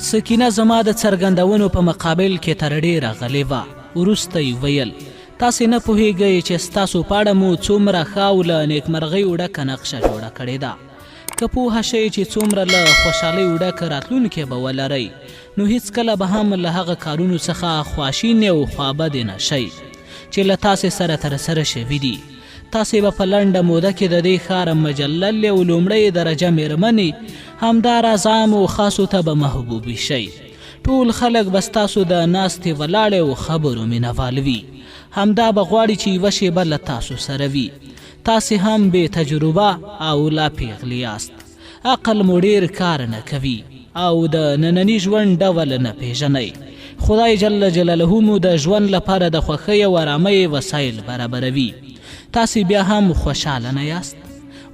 سکینه زما د څرګندونو په مقابل کې تر ډېره غلې وه. وروسته یې ویل تاسې نه پوهیږئ چې ستاسو په اړه مو څومره ښه او له نیکمرغیو ډکه نقشه جوړه کړې ده. که پوهه شئ چې څومره له خوشحالیو ډکه راتلونکی به ولرئ نو هیڅکله به هم له هغه کارونو څخه خواشینې او خوابدې نه شئ چې له تاسې سره ترسره شوي دي. تاسې به په لنډه موده کې د دې ښار مجلل او لومړۍ درجه مېرمنې همداراز عامو خاصو ته به محبوبې شئ. ټول خلک به ستاسو د ناستې ولاړې او خبرو مینهوال وي. همدا به غواړي چې یوه شېبه له تاسو سره وي. تاسې هم بې تجربه او لا پیغلې یاست. عقل مو ډېر کار نه کوي او د ننني ژوند ډول نه پیژنئ. خدای جل جلاله مو د ژوند لپاره د خوښۍ او ارامۍ وسایل برابروي. تاسې بیا هم خوشحاله نه یاست.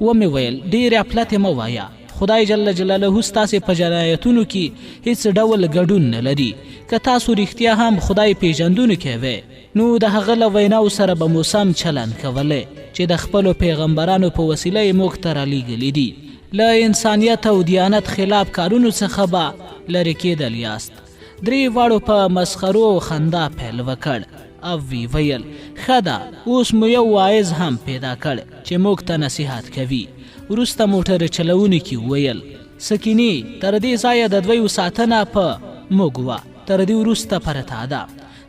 ومې ویل ډېرې اپلتې مه وایه. خدای جل جلاله ستاسې په جنایتونو کې هیڅ ډول ګډون نه لري. که تاسو رښتیا هم خدای پیژندونکی وی نو د هغه له ویناو سره به مو سم چلند کولی چې د خپلو پیغمبرانو په وسیله یې موږ ته رالیږلي دي. له انسانیت او دیانت خلاف کارونو څخه به لرې کېدل یاست. درې واړو په مسخرو او خندا پیل وکړ او وی ویل ښه ده اوس مو یو واعظ هم پیدا کړ چې موږ ته نصیحت کوي. وروسته موټر چلوونکي وویل سکینې تر دې ځایه د دویو ساتنه په موږ وه. تر دې وروسته پرته ده.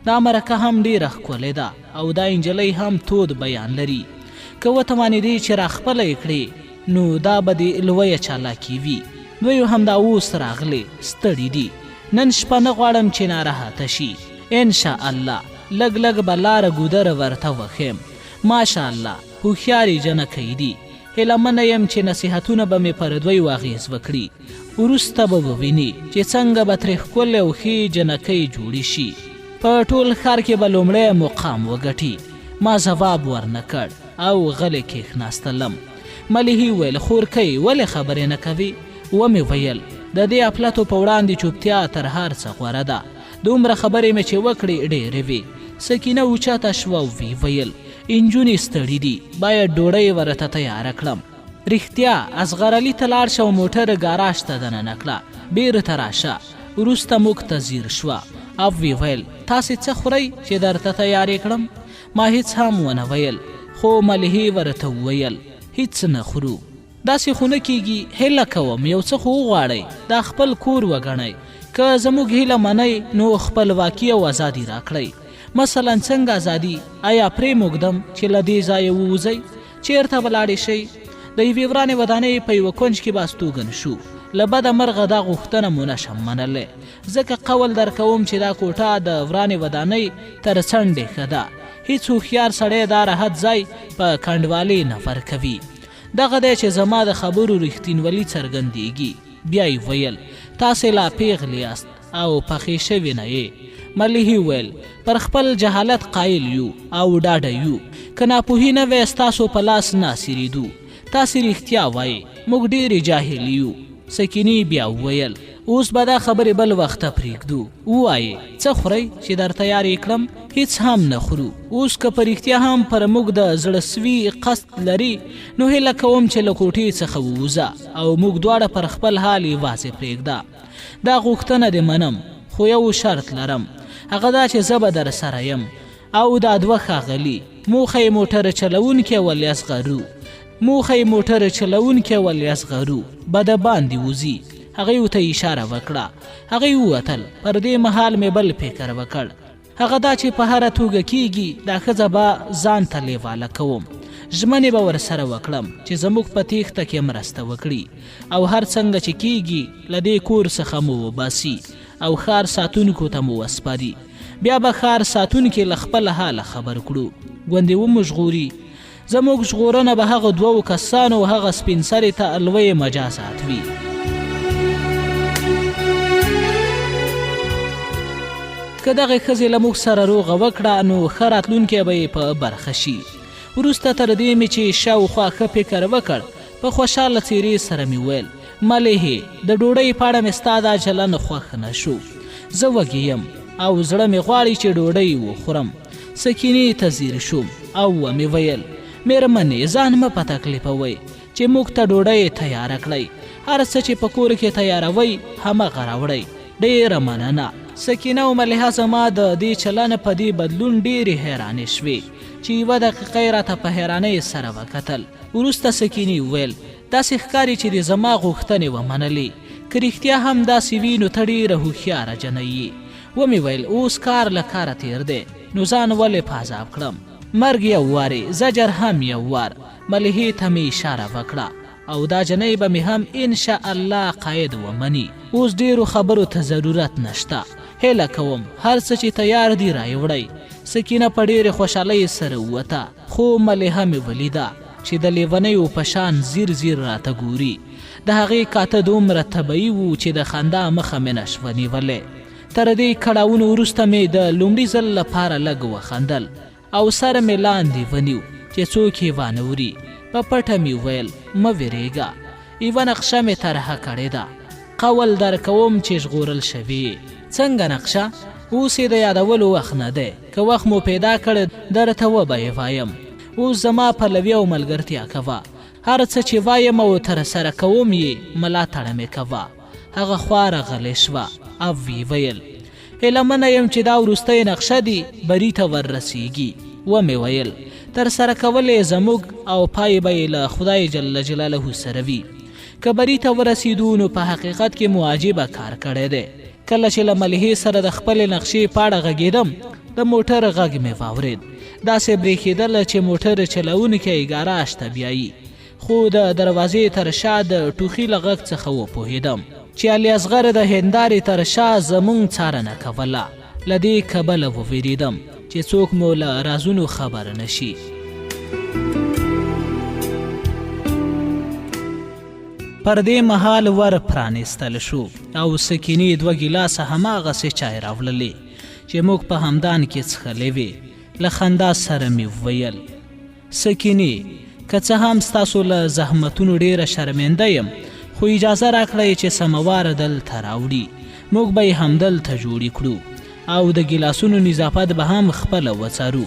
دا مرکه هم ډېره ښکلې ده او دا انجلۍ هم تود بیان لري. که وتوانېدې چې راخپله یې کړې نو دا به دې لویه چالاکي وي. دوی هم دا اوس راغلې ستړي دي. نن شپه نه غواړم چې ناراحته شي. انشاءالله لږ لږ به لاره ګودره ورته وښیم. ماشاءالله هوښیارې جنکۍ دي. هیلهمنه یم چې نصیحتونه به مې پر دویو اغېز وکړي. وروسته به وویني چې څنګه به ترې ښکلې او ښې جنکۍ جوړې شي. په ټول ښار کې به لومړی مقام وګټي. ما ځواب ورنه کړ او غلی کېښناستلم. ملیحې وویل خورکۍ ولې خبرې نه کوي؟ ومې ویل د دې اپلتو په وړاندې چوپتیا تر هر څه غوره ده. دومره خبرې مې چې وکړې ډېرې وې. سکینه اوچته شوه او وی ویل انجونې ستړي دي باید ډوډۍ ورته تیاره کړم. رښتیا اصغر علي ته لاړ شه او موټر ګاراژ ته دننه کړه. بیرته راشه. وروسته موږ ته ځیر شوه او وی ویل تاسې څه خورئ چې درته تیارې کړم؟ ما هیڅ هم ونه ویل خو ملیحې ورته وویل هیڅ نه خورو. داسې خو نه کیږي. هیله کوم یو څه خو وغواړئ. دا خپل کور وګڼئ. که زموږ هیله منئ نو خپلواکي او ازادي راکړئ. مثلا څنګه ازادي؟ آیا پرې موږدم چې له دې ځایه ووځئ؟ چیرته به لاړې شئ؟ د یوې ورانې ودانۍ په یوه کونج کې به استوګن شو. له بده مرغه دا غوښتنه مو نشم منلی ځکه قول در کوم چې دا کوټه د ورانې ودانۍ تر څنډې ښه ده. هیڅ هوښیار سړی دا راحت ځای په کنډوالۍ نه ورکوي. دغه دی چې زما د خبرو رښتینولي څرګندېږي. بیا یې ویل تاسې لا پیغلې یاست او پخې شوې نه یې. ملیحې وویل پر خپل جهالت قایل یو او ډاډه یو. که ناپوهي نه وی ستاسو په لاس نه سیریدو. تاسې رښتیا وایئ موږ ډېرې جاهل یو. سکینې بیا وویل اوس به دا خبرې بل وخته پرېږدو. ووایئ څه خورئ چې در تیار یې کړم؟ هیڅ هم نه خورو. اوس که په رښتیا هم پر موږ د زړهسوي قصد لري نو هیله کوم چې له کوټې څخه ووځه او موږ دواړه پر خپل حال یوازې پرېږده. دا غوښتنه دې منم خو یو شرط لرم. هغه دا چې زه به در سره یم او دا دوه ښاغلي موخه یې موټر چلوونکی ولیصغرو به د باندې وځي. هغې ورته اشاره وکړه. هغې ووتل. پر دې مهال مې بل فکر وکړ. هغه دا چې په هره توګه کیږي دا ښځه به ځان ته لیواله کوم. ژمنې به ورسره وکړم چې زموږ په تېښته کې مرسته وکړي او هر څنګه چې کیږي له دې کور څخه مو وباسي او ښار ساتونکو ته مو وسپاري. بیا به ښار ساتونکي له خپل حاله خبر کړو. ګوندې ومو ژغوري. زموږ ژغورنه به هغه دوو کسانو او هغه سپین سرې ته لوی مجازات وي. که دغې ښځې له موږ سره روغه وکړه نو ښه راتلونکی به یې په برخه شي. وروسته تر دې مې چې شاوخوا ښه فکر وکړ په خوشحاله څېرې سره مې ویل ملیحې د ډوډۍ په اړه مې ستا دا چلن خوښ نه شو. زه وږې یم او زړه مې غواړي چې ډوډۍ وخورم. سکینې ته ځیر شوم او ومې ویل مېرمنې ځان مه په تکلیفوئ چې موږ ته ډوډۍ تیاره کړئ. هر څه چې په کور کې تیاروئ همغه راوړئ. ډېره مننه. سکینه او ملیحه زما د دې چلن په دې بدلون ډېرې حیرانې شوې چې یوه دقیقه یې راته په حیرانۍ سره وکتل. وروسته سکینې وویل داسې ښکاري چې د زما غوښتنې ومنلې. که رښتیا هم داسې وي نو ته ډېره هوښیاره جنۍ یې. ومې ویل اوس کار له کاره تیر دی نو ځان ولې په عذاب کړم. مرګ یو وارې زجر هم یو وار. ملیحې ته مې اشاره وکړه او دا جنۍ به مې هم انشاءالله قاید ومني. اوس ډېرو خبرو ته ضرورت نشته. هیله کوم هر څه چې تیار دي رایوړئ. سکینه په ډېرې خوشحالۍ سره ووته خو ملیحه مې ولیده چې د لیونیو په شان زیر زیر راته ګوري. د هغې کاته دومره طبیعي و چې د خندا مخه مې نشوه نیولی. تر دې کړاوونو وروسته مې د لومړي ځل لپاره لږ وخندل او سره مې لاندې ونیو چې څوک یې وانه وري. په پټه مې وویل مه ویرېږه، یوه نقشه مې طرحه کړې ده. قول در کوم چې ژغورل شوي. څنګه نقشه؟ اوس یې د یادولو وخت نه دی. که وخت مو پیدا کړ درته وبه یې وایم. اوس زما پلوي او ملګرتیا کوه. هر څه چې وایم او ترسره کوم یې ملاتړه مې کوه. هغه خوا راغلی شوه او ویې ویل هیله منه یم چې دا وروستی نقشه دي بري ته وررسیږي. ومې ویل ترسره کول یې زموږ او پای به یې له خدای جل جلاله سره وي. که بري ته ورسېدو نو په حقیقت کې مو عجیبه کار کړی دی. کله چې له ملیحې سره د خپلې نقشې په اړه غږېدم د موټر غږ مې واورېد. داسې برېښېدله چې موټر چلوونکی ګاراج ته بیایي. خو د دروازې تر شا د ټوخي له غږ څخه وپوهېدم چې علي اصغر د هندارې تر شا زموږ څارنه کوله. له دې کبله وویرېدم چې څوک مو له رازونو خبر نشي. پر دې مهال ور پرانیستل شو او سکینې 2 ګیلاسه هماغسې چای راوړلې چې موږ په همدان کې څښلې وې. له خندا سره مې وویل سکینې که څه هم ستاسو له زحمتونو ډېره شرمنده یم خو اجازه راکړئ چې سموار دلته راوړي. موږ به یې همدلته جوړې کړو او د ګیلاسونو نظافت به هم خپله وڅارو.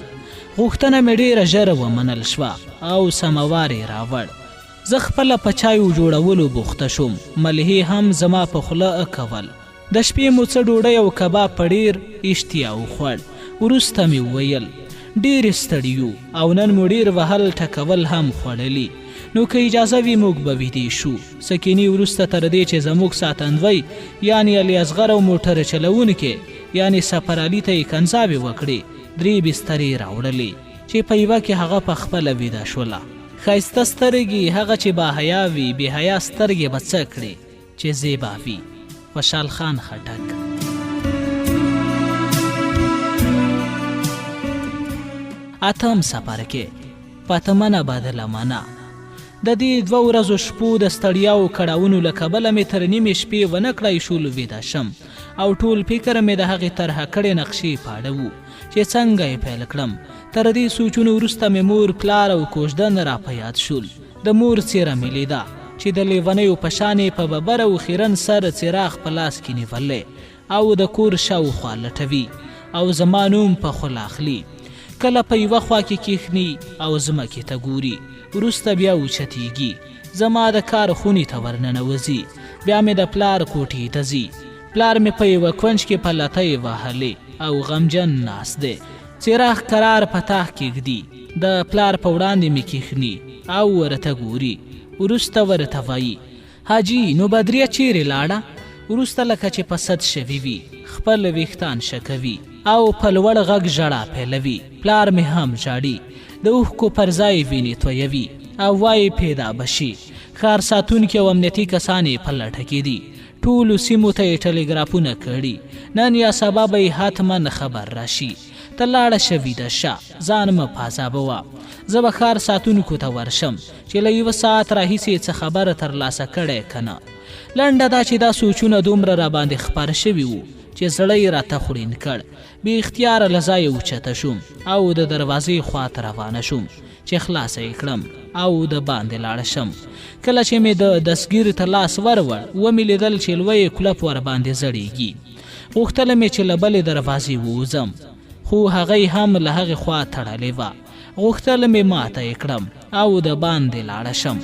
غوښتنه مې ډېره ژر ومنل شوه او سموار یې راوړ. زه خپله په چایو جوړولو بوخته شوم. ملیحې هم زما په خوله کول. د شپې مو څه ډوډۍ او کباب په ډېر اشتیا وخوړ. وروسته مې وویل ډېرې ستړي یو او نن مو ډېر وهل ټکول هم خوړلي. نو که اجازه وي موږ به ویدې شو. سکینې وروسته تر دې چې زموږ ساتندوی یعنې علي اصغر او موټر چلوونکي یعنې سفر علي ته یې کنځاوې وکړې 3 بسترې راوړلې چې په یوه کې هغه په خپله ویده شوله. ښایسته سترګې هغه چې باحیا وي بې حیا سترګې به څه کړې چې زیبا وي. خوشحال خان خټک. اتم څپرکی پتمنه بدله منه. د دې 2 ورځو شپو د ستړیاو کړاوونو له کبله مې تر نیمې شپې ونه کړای شول ویده شم او ټول فکر مې د هغې طرحه کړې نقشې په اړه و چې څنګه یې پیل کړم. تر دې سوچونو وروسته مې مور پلار او کوژدن را په یاد شول. د مور څېره مې لیده چې د لیونیو په شانې په ببر او خیرن سر څراغ په لاس کې نیولی او د کور شاوخوا لټوي او زما نوم په خوله اخلي. کله په یوه خوا کې کښني او ځمکې ته ګوري. وروسته بیا اوچتېږي. زما د کار خونې ته ورننوځي. بیا مې د پلار کوټې ته ځي. پلار مې په یوه کونج کې په لتۍ وهلې او غمجن ناست دی. څراغ قرار په تاخ کېږدي. د پلار په وړاندې مې کښني او ورته ګوري. وروسته ورته وایي حاجي نو بدریه چیرې لاړه؟ وروسته لکه چې په سد شوي وي خپل ویښتان شکوي او په لوړ غږ ژړا پیلوي. پلار مې هم ژاړي. د اوښکو پر ځای وینې تویوي او وایي پیدا بشي. ښار ساتونکي او امنیتي کسان یې په لټه کې دي. ټولو سیمو ته یې ټلګرافونه کړي. نن یا سبا به یې حتما خبر راشي. ته لاړه شه ویده شه، ځان مه په عذابوه. زه به ښار ساتونکو ته ورشم چې له 1 ساعت راهیسې څه خبره ترلاسه کړی که نه. لنډه دا چې دا سوچونه دومره راباندې خپاره شوي وو چې زړه یې راته خوړین کړ. بې اختیاره له ځایه اوچته شوم او د دروازې خواته روانه شوم چې خلاصه یې کړم او د باندې لاړه شم. کله چې مې د دستګیر ته لاس وروړ ومې لیدل چې لویې کلپ ورباندې زړېږي. غوښتله مې چې له بلې دروازې ووځم خو هغه هم له هغې خوا تړلې وه. غوښتله مې ماته یې کړم او د باندې لاړه شم.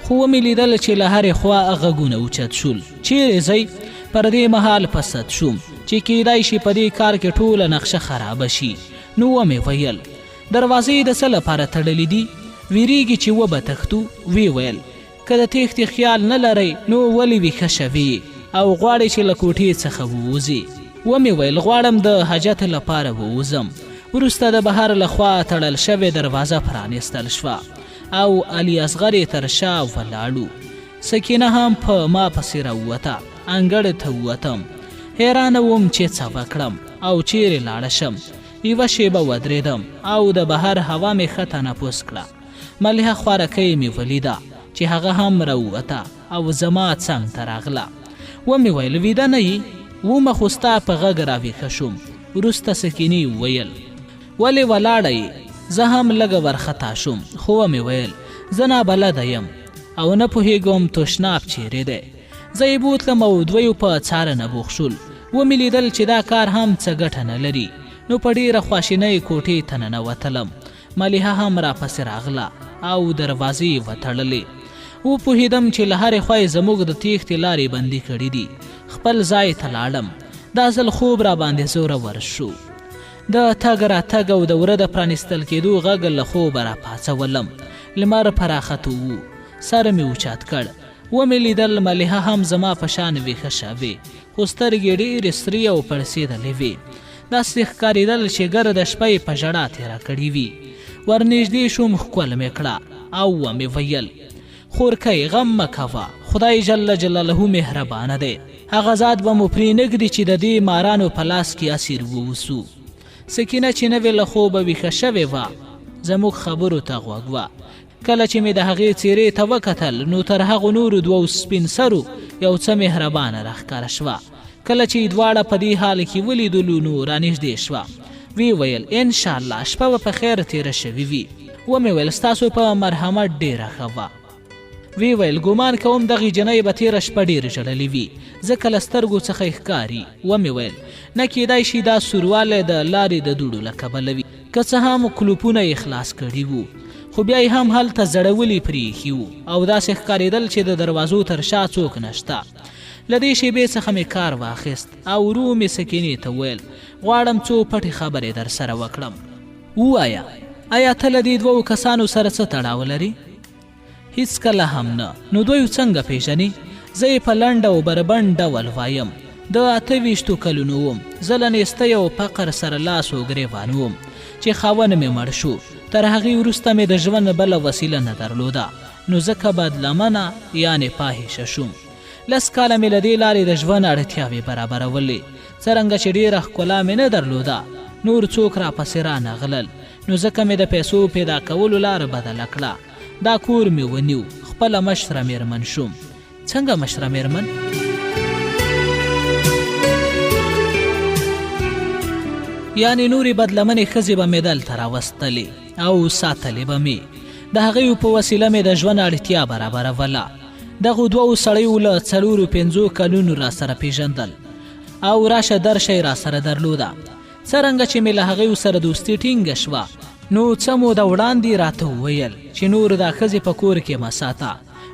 خو ومې لیدل چې له هرې خوا غږونه اوچت شول. چیرې ځئ؟ پر دې مهال په صد شوم چې کیدای شي په دې کار کې ټوله نقشه خرابه شي. نو ومې ویل دروازې د څه لپاره تړلې دي؟ ویریږي چې وبه تښتو؟ وی ویل که د تېښتې خیال نه لرئ نو ولې ویښه شوي او غواړئ چې له کوټې څخه ووځئ؟ ومې ویل غواړم د حاجت لپاره ووځم. وروسته د بهر له خوا تړل شوې دروازه پرانیستل شوه او علي اصغر یې تر شا ولاړو. سکینه هم په ما پسې راووته. انګړ ته ووتم. حیرانه وم چې څه وکړم او چیرې لاړه شم. یوه شیبه ودرېدم او د بهر هوا مې ښه تنفس کړه. ملیحه خوارکۍ مې ولیده چې هغه هم راووته او زما څنګ ته راغله. ومې ویل ویده نه یې؟ ومه خو ستا په غږ راویښه شوم. وروسته سکینې وویل ولې ولاړه یې؟ زه هم لږه ورخطا شوم خو ومې ویل زه نابلده یم او نه پوهېږم تشناب چیرې دی. زه یې بوتلم او دویو په څارنه بوخت شول. ومې لیدل چې دا کار هم څه ګټه نه لري. نو په ډېره خواشینۍ کوټې ته ننوتلم. ملیحه هم راپسې راغله او دروازې یې وتړلې. وپوهېدم چې له هرې خوا یې زموږ د تېښتې لارې بندي کړي دي. خپل ځای ته لاړم. دا ځل خوب راباندې زورور شو. د تګ راتګ او د وره د پرانیستل کېدو غږ له خوبه راپاڅولم. لمر پراخته و. سر مې اوچت کړ. ومې لیدل ملیحه هم زما په شان ویښه شوې خو سترګې ډېرې سرې او پړسېدلې وې. داسې ښکارېدل چې ګرده شپه یې په ژړا تېره کړې وي. ورنږدې شوم ښکل مې کړه او ومې ویل خورکۍ غم مه کوه، خدای جل جلاله مهربانه دی. هغه ذات به مو پرېنږدي چې د دې مارانو په لاس کې اسیر ووسو. سکینه چې نوې له خوبه ویښه شوې وه زموږ خبرو ته غوږ وه. کله چې مې د هغې څېرې ته وکتل نو تر هغو نورو دوو سپین سرو یو څه مهربانه راښکاره شوه. کله چې یې دواړه په دې حال کې ولیدلو نو رانږدې شوه. وی ویل انشاءالله شپه به په خیر تېره شوې وي. ومې ویل ستاسو په مرحمت ډېره ښه وه. وی ویل ګمان کوم دغې جنۍ به تېره شپه ډېرې ژړلې وي ځکه له سترګو څخه یې ښکاري. ومې ویل نه کیدای شي دا سوروالی د لارې د دوړو له کبله وي. که څه هم کلوپونه یې خلاص کړي وو خو بیا یې هم هلته زړولي پرېښي وو او داسې ښکارېدل چې د دروازو تر شا څوک نشته. له دې شېبې څخه مې کار واخیست او ورو مې سکینې ته ویل غواړم څو پټې خبرې در سره وکړم. ووایه آیا ته له دې دوو کسانو سره څه تړاو لري؟ هیڅکله هم نه. نو دوی څنګه پیژنې؟ زه یې په لنډ او بربنډ ډول وایم. د 28 کلونو وم. زه له نیستۍ او فقر سره لاس و ګرېوان وم چې خاوند مې مړ شو. تر هغې وروسته مې د ژوند بله وسیله نه درلوده نو ځکه بدلمنه یعنې پاهیشه شوم. 10 کاله مې له دې لارې د ژوند اړتیاوې برابرولې. څرنګه چې ډېره ښکلا مې نه درلوده نور څوک راپسې رانغلل نو ځکه مې د پیسو پیدا کولو لاره بدله کړه. دا کور مې ونیو. خپله مشره مېرمن شوم. څنګه مشره مېرمن؟ یعنې نورې بدلمنې ښځې به مې دلته راوستلې او ساتلې به مې. د هغوی په وسیله مې د ژوند اړتیا برابروله. دغو دوو سړیو له 4-5 کلونو را سره پیژندل او راشه درشه یې را سره درلوده. څرنګه چې مې له هغوی سره دوستي ټینګه شوه نو څه موده وړاندې راته وویل چې نور دا ښځې په کور کې مه ساته.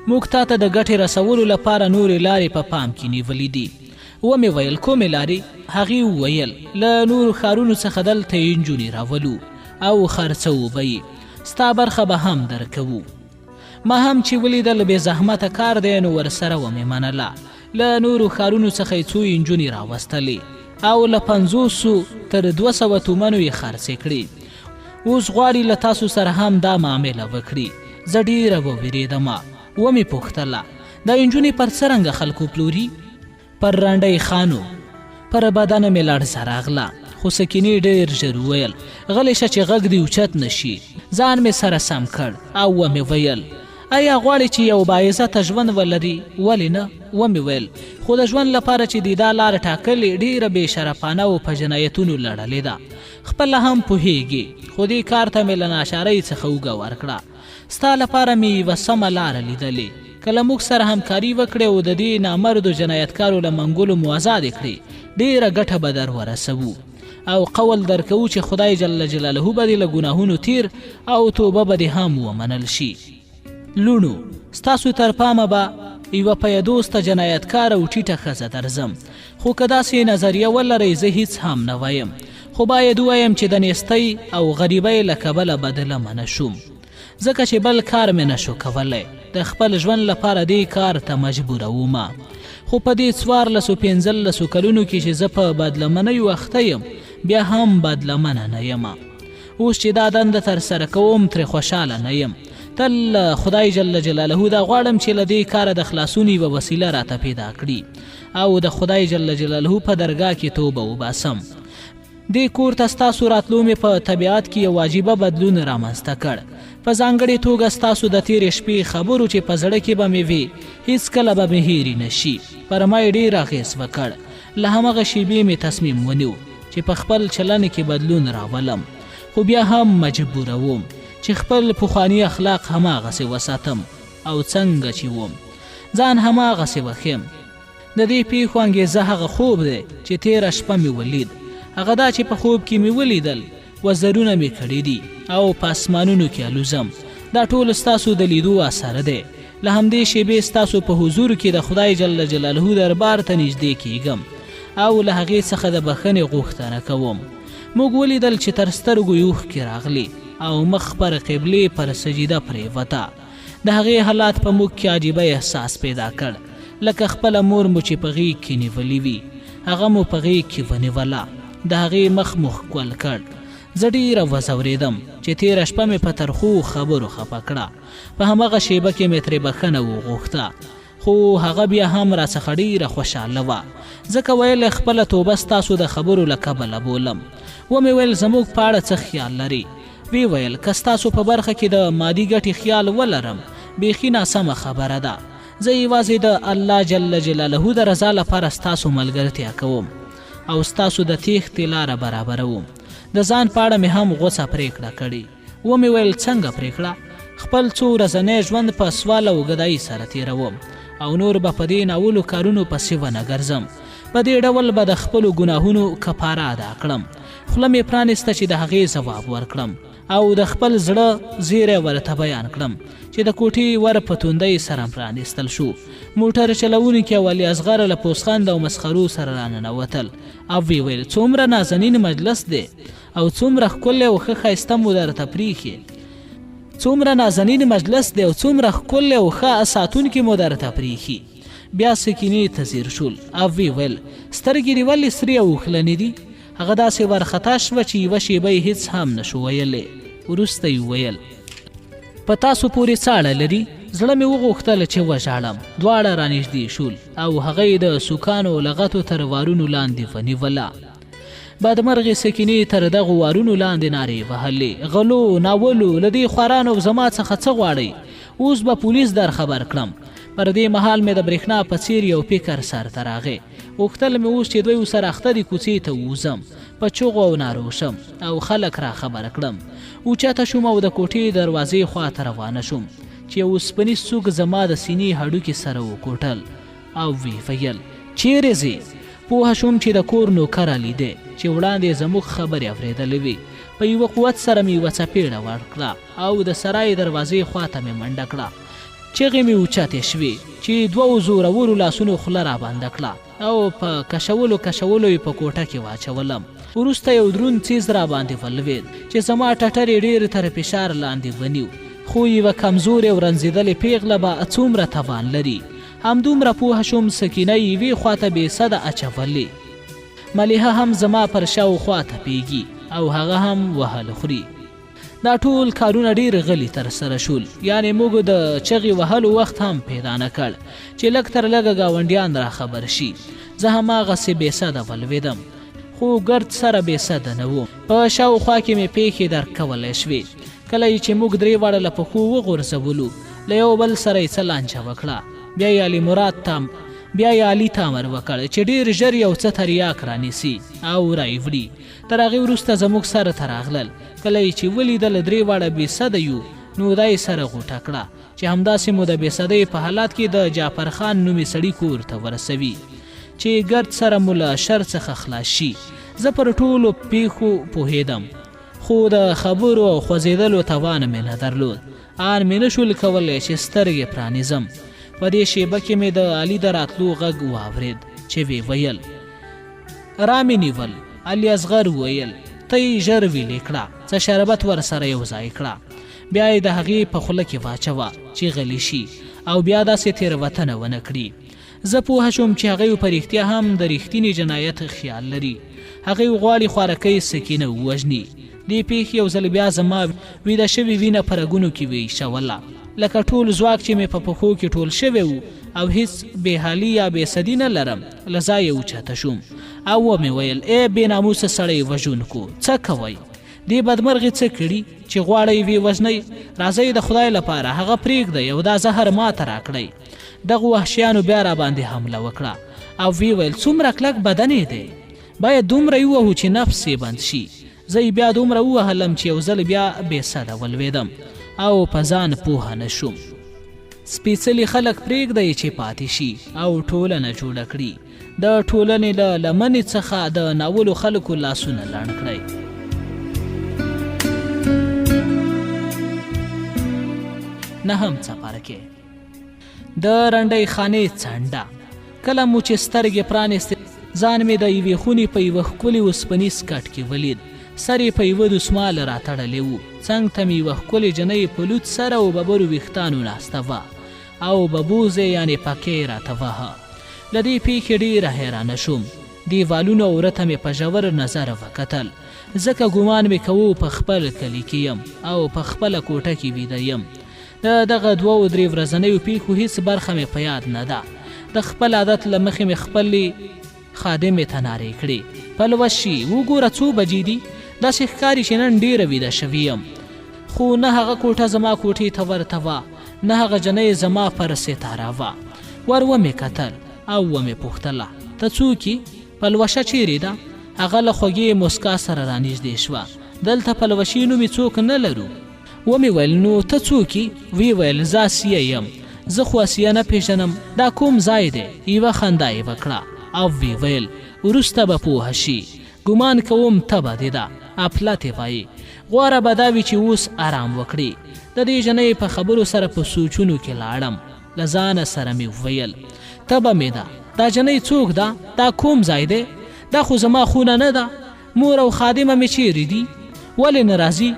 موږ تا ته د ګټې رسولو لپاره نورې لارې په پام کې نیولې دي. ومې ویل کومې لارې؟ هغې وویل له نورو ښارونو څخه دلته یې نجونې راولو او خرڅوو به یې. ستا برخه به هم درکوو. ما هم چې ولیدل بې زحمته کار دی نو ورسره ومې منله. له نورو ښارونو څخه یې څو نجونې راوستلې او له 50 تر 200 تومنو یې خرڅې کړې. اوس غواړي له تاسو سره هم دا معامله وکړي. زه ډېره ووېرېدم. ومې پوښتله دا نجونې پر څرنګه خلکو پلوري؟ پر رانډۍ خانو. پر بدنه مې لړزه راغله خو سکینې ډېر ژر وویل غلی شه چې غږ دې اوچت نه شي. ځان مې سره سم کړ او ومې ویل آیا غواړې چې یو باعزته ژوند ولري؟ ولې نه؟ ومې ویل خو د ژوند لپاره چې دې دا لاره ټاکلې ډېره بې شرفانه او په جنایتونو لړلې ده. خپله هم پوهېږي خو دې کار ته مې له ناشارۍ څخه اوږه ورکړه. ستا لپاره مې یوه سمه لاره لیدلې. که له موږ سره همکاري وکړې او د دې نامردو جنایتکارو له منګولو مو ازادې کړې ډېره ګټه به در ورسوو او قول درکوو چې خدای جل جلاله به دې له ګناهونو تیر او توبه به دې هم ومنل شي. لونو ستاسو تر پامه به یوه پیدوسته جنایتکار او ټیټه ښځه درځم، خو که داسې نظریه ولرئ زه هیڅ هم نه وایم، خو باید ووایم چې د نیستۍ او غریبۍ له کبله بدله منه شوم، ځکه چې بل کار مې نشو کولی، د خپل ژوند لپاره دې کار ته مجبورومه. خو په دې 14-15 کلونو کې چې زه په بدلمنیو اخته یم بیا هم بدلمنه نه یم. اوس چې دا دنده ترسره کوم ترې خوشحاله نه یم. تل خدای جل جلاله دا غواړم چې له دې کاره د خلاصون یوه وسیله راته پیدا کړي او د خدای جل جلاله په درګاه کې توبه وباسم. دې کور ته ستاسو راتلو مې په طبیعت کې یو واجبه بدلون رامنځته کړ، په ځانګړې توګه ستاسو د تېرې شپې خبرو چې په زړه کې به مې وي هیڅکله به مې هیرې نه شي پر ما یې ډېر اغېز وکړ. له همغه شېبې مې تصمیم ونیو چې په خپل چلن کې بدلون راولم، خو بیا هم مجبوروم چې خپل پخواني اخلاق هماغسې وساتم او څنګه چې وم ځان هماغسې وښیم. د دې پیښو انګېزه هغه خوب دی چې تېره شپه مې ولید. هغه دا چې په خوب کې مې ولیدل وزرونه مې کړي دي او په اسمانونو کې الوزم. دا ټول ستاسو د لیدو اثر دی. له همدې شېبې ستاسو په حضور کې د خدای جل جلاله دربار ته نږدې کېږم او له هغې څخه د بښنې غوښتنه کوم. موږ ولیدل چې تر سترګو یې اوښکې راغلي او مخ پر قبلې پر سجده پرېوته. د هغې حالات په موږ کې عجیبه احساس پیدا کړ، لکه خپله مور مو چې په غېږ کې نیولې وي هغه مو په غېږ کې ونیوله، د هغې مخ مو ښکل کړ. زه ډېره وځورېدم چې تېره شپه مې په ترخو خبرو خفه کړه. په همغه شیبه کې مې ترې بښنه وغوښته، خو هغه بیا هم راڅخه ډېره خوشحاله وه، ځکه ویل خپله توبه ستاسو د خبرو له کبله بولم. ومې ویل زموږ په اړه څه خیال لري؟ وی ویل که ستاسو په برخه کې د مادي ګټې خیال ولرم بیخي ناسمه خبره ده. زه یوازې د الله جل جلاله د رضا لپاره ستاسو ملګرتیا کوم او ستاسو د تیښتې لاره برابروم. د ځان په اړه مې هم غوڅه پرېکړه کړې. ومې ویل څنګه پرېکړه؟ خپل څو ورځنی ژوند په سوال او ګدایي سره تېروم او نور به په دې ناولو کارونو پسې ونه ګرځم. په دې ډول به د خپلو ګناهونو کفاره ادا کړم. خوله مې پرانیسته چې د هغې ځواب ورکړم او د خپل زړه زیری ورته بیان کړم چې د کوټې ور په توندۍ سره پرانیستل شو. موټر چلوونکي او علي اصغر له پوسخند او مسخرو سره راننوتل او وی ویل څومره نازنین مجلس دی او څومره ښکلی او ښه ښایسته مو درته پرېښي، څومره نازنین مجلس دی او څومره ښکلی او ښه ساتونکي مو درته پرېښي. بیا سکینې ته ځیر شول او وی ویل سترګې دې ولې سرې او اوښلنې دي؟ هغه داسې ورخطا شوه چې یوه شیبه یې هېڅ هم نشو ویلی. وروسته یې وویل په تاسو پورې څه اړه لري؟ زړه مې وغوښتل چې وژاړم. دواړه رانږدې شول او هغه یې د سوکانو لغتو تر وارونو لاندې ونیوله. بدمرغې سکینې تر دغو وارونو لاندې نارې وهلې، غلو ناولو له دې خوارانو زما څخه څه غواړئ؟ اوس به پولیس در خبر کړم. پر دې مهال مې د برېښنا په څیر یو فکر سرته راغی. غوښتل مې اوس چې دوی سره اخته دي کوڅې ته ووځم، په چغو او نارو شم او خلک را خبر کړم. اوچته شوم او د کوټې دروازې خواته روانه شوم چې یو اوسپنیز څوک زما د سینې هډوکي سره وکوټل او وی ویل چیرې ځې؟ پوه شوم چې د کور نوکر علي دی چې وړاندې زموږ خبرې اورېدلې وې. په یوه قوت سره مې یوه څپېړه ورکړه او د سرای دروازې خواته مې منډه کړه. چغې مې اوچتې شوې چې دوو زورورو لاسونو خوله رابنده کړه او په کشولو یې په کوټه کې واچولم. وروسته یو دروند څیز راباندې ولوېد چې زما ټټر یې ډېر تر فشار لاندې ونیو، خو یوه کمزورې او رنځېدلې پیغله به څومره توان لري. همدومره پوه شوم سکینه یوې خواته بېسده اچولې. ملیحه هم زما پر شاوخوا تپېږي او هغه هم وهل خوري. دا ټول کارونه ډېر غلي ترسره شول، یعنې موږ د چغې وهلو وخت هم پیدا نه کړ چې لږ تر لږه ګاونډیان را خبر شي. زه هماغسې بېسده ولوېدم، خو ګرد سره بېسده نه وم. په شاوخوا کې مې پیښې درک کولی شوې. کله چې موږ درې واړه له پښو وغورځولو، له یو بل سره یې څه لانجه وکړه. بیا یې علي ته امر وکړ چې ډېر ژر یو څه تریاک رانیسي او رایوړي. تر هغې وروسته زموږ سره ته راغلل. کله یې چې ولیدل درې واړه بېسده یو، نو دا یې سره غوټه کړه چې همداسې مو د بېسدۍ په حالات کې د جعفر خان نومې سړي کور ته ورسوي چې ګرد سره مو له شر څخه خلاص شي. زه پر ټولو پیښو پوهېدم، خو د خبرو او خوځېدلو توان مې نه درلود آن مې نشول کولی چې سترګې پرانیزم. په دې شیبه کې مې د علي د راتلو غږ واورېد چې ویې ویل را مې نیول. علي اصغر وویل ته یې ژر ویلې کړه، څه شربت ورسره یو ځای کړه. بیا یې د هغې په خوله کې واچوه چې غلی شي او بیا داسې تېروتنه ونه کړي. زه پوهه شوم چې هغوی په رښتیا هم د رښتینې جنایت خیال لري. هغوی غواړي خوارکۍ سکینه ووژني. دې پیښې یو ځل بیا زما ویده شوې وینه په رګونو کې ویشوله، لکه ټول ځواک چې مې په پښو کې ټول شوی و او هیڅ بېحالي یا بېسدي نه لرم. له ځایه اوچته شوم او ومې ویل ای بې ناموسه سړی وژونکو، څه کوئ؟ دې بدمرغې څه کړي چې غواړئ ویې وژنئ؟ راځئ د خدای لپاره هغه پرېږدئ او دا زهر ماته راکړئ. دغو وحشیانو بیا راباندې حمله وکړه او ویې ویل څومره کلک بدن یې دی، باید دومره یې ووهو چې نفس یې بند شي. زه یې بیا دومره ووهلم چې یو ځل بیا بېسده ولوېدم او په ځان پوهه نه شوم. سپېڅلي خلک پرېږدئ چې پاتې شي او ټولنه جوړه کړي. د ټولنې له لمنې څخه د ناولو خلکو لاسونه لنډ کړئ. نهم څپرکی د رنډۍ خانې څنډه. کله مو چې سترګې پرانیستې ځان مې د یوې خونې په یوه ښکلي اوسپنیز کټ کې ولید. سر یې په یوه دسمال راتړلی و. څنګ ته مې یوه ښکلې جنۍ په لوت سره او ببرو ویښتانو ناسته وه او ببوزې یعنې پکې راته وهه. له دې پیښې ډېره حیرانه شوم. دیوالونو او ورته مې په ژور نظر وکتل، ځکه ګمان مې کوو په خپل کلي کې یم او په خپله کوټه کې ویده یم. د دغه 2-3 ورځنیو پیښو هیڅ برخه مې په یاد نه ده. د خپل عادت له مخې مې خپلې خادمې ته نارې کړې پلوشي وګوره څو بجې دي. داسې ښکاري چې نن ډېره ویده شوي یم. خو نه هغه کوټه زما کوټې ته ورته وه، نه هغه جنۍ زما پر ستاره وه. ور ومې کتل او ومې پوښتله ته څوک یې؟ پلوشه چیرې ده؟ هغه له خوږې مسکا سره رانږدې شوه. دلته پلوشي نومې څوک نه لرو. ومې ویل نو ته څوک یې؟ ویې ویل زه اسیه یم. زه خو اسیه نه پېژنم، دا کوم ځای دی؟ یوه خندا یې وکړه او ویې ویل وروسته به پوهه شي، ګمان کوم تبه دې ده، اپلتې وایي. غوره به دا وي چې اوس ارام وکړي. د دې جنۍ په خبرو سره په سوچونو کې لاړم. له ځانه سره مې وویل تبه مې ده، دا جنۍ څوک ده؟ دا کوم ځای دی؟ دا خو زما خونه نه ده. مور او خادمه مې چیرې دي؟ ولې نه راځي؟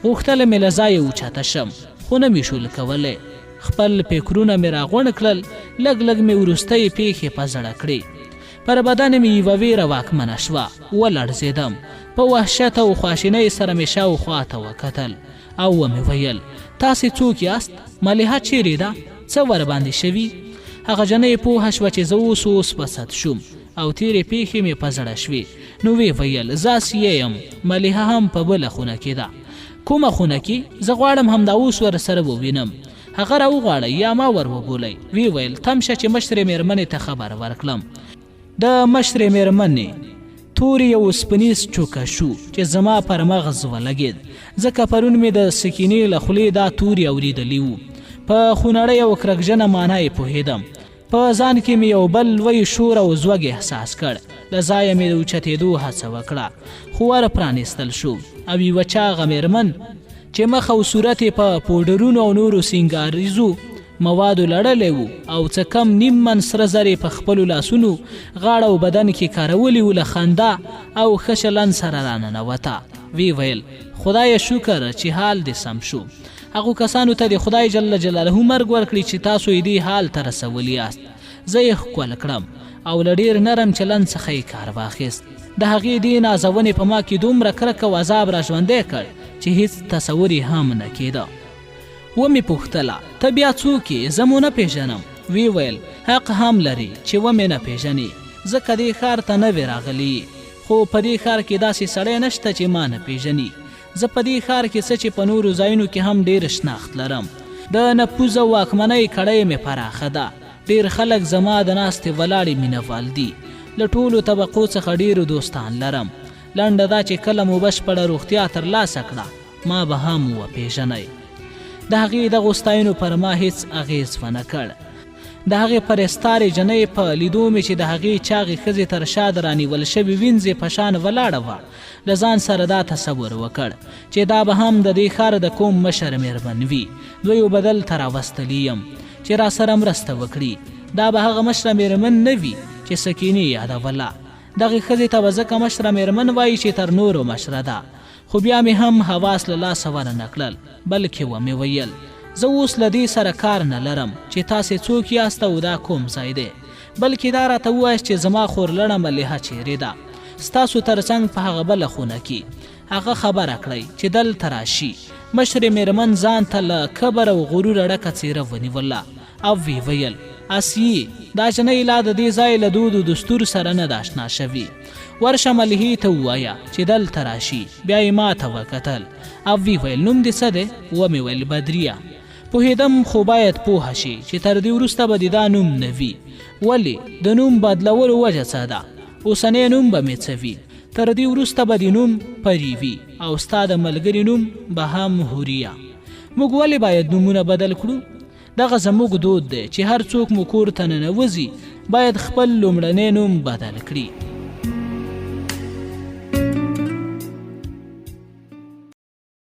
غوښتله مې له ځایه اوچته شم خو نه مې شول کولی. خپل فکرونه مې راغونډ کړل. لږ لږ مې وروستۍ پیښې په زړه کړې. پر بدن مې یوه ویره واکمنه شوه. ولړزېدم. په وحشت او خواشینۍ سره مې شاوخوا ته وکتل او ومې ویل تاسې څوک یاست؟ ملیحه چیرې ده؟ څه ورباندې شوي؟ هغه جنۍ پوهه شوه چې زه اوس بسد شوم او تیرې پیښې مې په زړه شوې. نو ویې ویل زه اسیه یم، ملیحه هم په بله خونه کې ده. کومه خونه کې؟ زه غواړم همدا اوس ورسره ووینم. هغه راوغواړئ یا ما ور وبولئ. ویې ویل تم شه چې مشرې مېرمنې ته خبر ورکړم. د مشرې مېرمنې تورې یو اوسپنیز چوکه شو چې زما پر مغز ولګېد، ځکه پرون مې د سکینې له خولې دا تورې اورېدلي وو. په خونړۍ او کرکجنه معنا یې پوهېدم. په ځان کې مې یو بل لوی شور او زوږ احساس کړ. له ځایه مې د اوچتېدو هڅه وکړه خو ور پرانیستل شو او یوه چاغه مېرمن چې مخ او صورت یې په پوډرونو او نورو سینګاریزو موادو لړلی و او څه کم نیم من سره زر یې په خپلو لاسونو غاړه او بدن کې کارولي و. له خندا او ښه چلند سره راننوته. ویې ویل خدایه شکر چې حال دې سم شو. هغو کسانو ته د خدای جل جلاله مرګ ورکړي چې تاسو یې دې حال ته رسولی یاست. زه یې ښکل کړم او له ډېر نرم چلند څخه یې کار واخیست. د هغې دې نازونې په ما کې دومره کرکه او عذاب را ژوندی کړ چې هیڅ تصور یې هم نه کېده. ومې پوښتله ته بیا څوک یې؟ زه مو نه پېژنم. ویې ویل حق هم لري چې ومې نه پېژنې، ځکه دې ښار ته نوې راغلی، خو په دې ښار کې داسې سړی نشته چې ما نه پېژني. زه په دې ښار کې څه چې په نورو ځایونو کې هم ډېر شناخت لرم. د نفوذ او واکمنۍ کړۍ مې پراخه ده. ډېر خلک زما د ناستې ولاړې مینهوال دي. له ټولو طبقو څخه ډېرو دوستان لرم. لنډه دا چې کله مو بشپړه روغتیا ترلاسه کړه ما به هم وپېژنئ. د هغې دغو ستاینو پر ما هیڅ اغېز ونه کړ. د هغې پرستارې جنۍ په لیدو مې چې د هغې چاغې ښځې تر شا د رانیول شوې وینځې په شان ولاړه وه له ځان سره دا تصور وکړ چې دا به هم د دې ښار د کوم مشر مېرمن وي دوی به دلته راوستلی یم چې را سره مرسته وکړي دا به هغه مشره مېرمن نه وي چې سکینې یادوله دغې ښځې ته به ځکه مشره مېرمن وایي چې تر نورو مشره ده خو بیا مې هم حواس له لاسه ونه کړل بلکې ومې ویل زه اوس له دې سره کار نه لرم چې تاسې څوک یاست او دا کوم ځای دی بلکې دا راته ووایاست چې زما خورلڼه ملیحه چیرې ده ستاسو تر څنګ په هغه بله خونه کې هغه خبره کړئ چې دلته راشي مشرې مېرمن ځان ته له کبر او غروره ډکه څېره ونیوله او وی ویل اسیې دا جنۍ لا د دې ځای له دود و دستور سره نه ده اشنا شوي ورشه ملیحې ته ووایه چې دلته راشي بیا یې ما ته وکتل او وی ویل نوم دې څه دی ومې ویل بدریه پوهېدم خو باید پوهه شي چې تر دې وروسته به دې دا نوم نه وي ولې د نوم بدلولو وجه څه ده اوسنی نوم به مې څه وي تر دې وروسته به دې نوم پري وي او ستا د ملګري نوم به هم هوریا موږ ولې باید نومونه بدل کړو دغه زموږ دود دی چې هر څوک مو کور ته ننوځي باید خپل لومړنی نوم بدل کړي